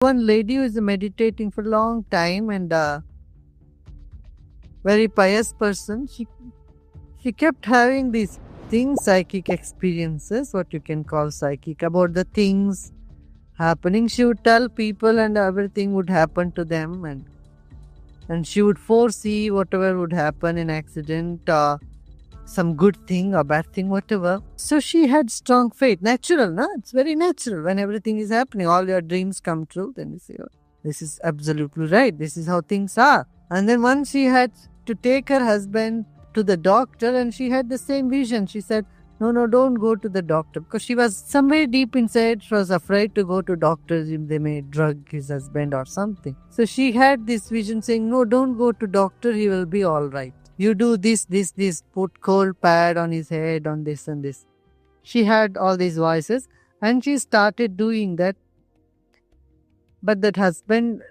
One lady who is meditating for a long time and very pious person, she kept having these things, psychic experiences, what you can call psychic, about the things happening. She would tell people and everything would happen to them, and she would foresee whatever would happen in accident, some good thing or bad thing, whatever. So she had strong faith. Natural, no? It's very natural when everything is happening. All your dreams come true. Then you say, oh, this is absolutely right. This is how things are. And then once she had to take her husband to the doctor, and she had the same vision. She said, no, no, don't go to the doctor. Because she was somewhere deep inside, she was afraid to go to doctors if they may drug his husband or something. So she had this vision saying, no, don't go to doctor, he will be all right. You do this, put cold pad on his head, on this and this. She had all these voices and she started doing that. But that husband,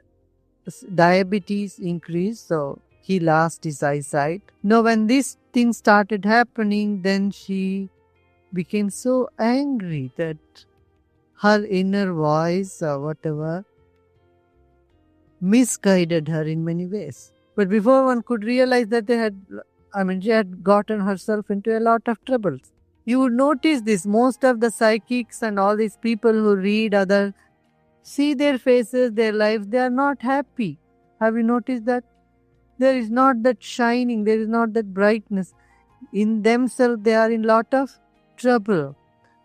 diabetes increased, so he lost his eyesight. Now, when this thing started happening, then she became so angry that her inner voice or whatever misguided her in many ways. But before one could realize that she had gotten herself into a lot of troubles. You would notice this, most of the psychics and all these people who read other, see their faces, their lives, they are not happy. Have you noticed that? There is not that shining, there is not that brightness. In themselves, they are in lot of trouble.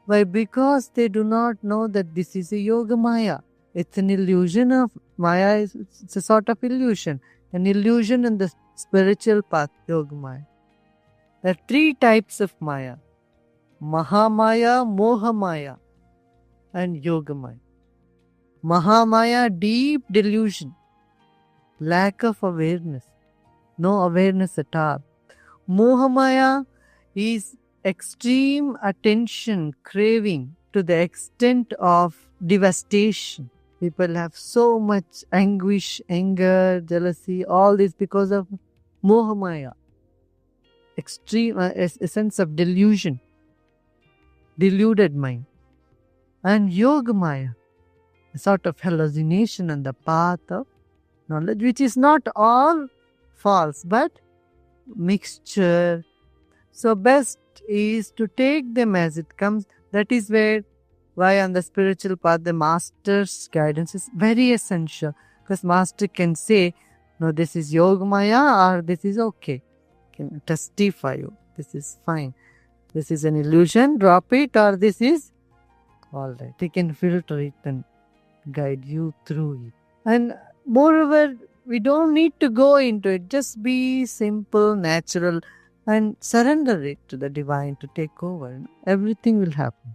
Why? Because they do not know that this is a yoga maya. It's an illusion of maya, it's a sort of illusion. An illusion in the spiritual path, yoga maya. There are three types of maya: Mahamaya, Mohamaya, and Yoga maya. Mahamaya, deep delusion, lack of awareness, no awareness at all. Mohamaya is extreme attention, craving to the extent of devastation. People have so much anguish, anger, jealousy, all this because of Mohamaya. Extreme, a sense of delusion, deluded mind. And Yogamaya, a sort of hallucination on the path of knowledge, which is not all false, but mixture. So best is to take them as it comes. That is why on the spiritual path, the master's guidance is very essential. Because master can say, no, this is Yogamaya or this is okay. Can testify you. This is fine. This is an illusion, drop it, or this is all right. He can filter it and guide you through it. And moreover, we don't need to go into it. Just be simple, natural, and surrender it to the divine to take over. Everything will happen.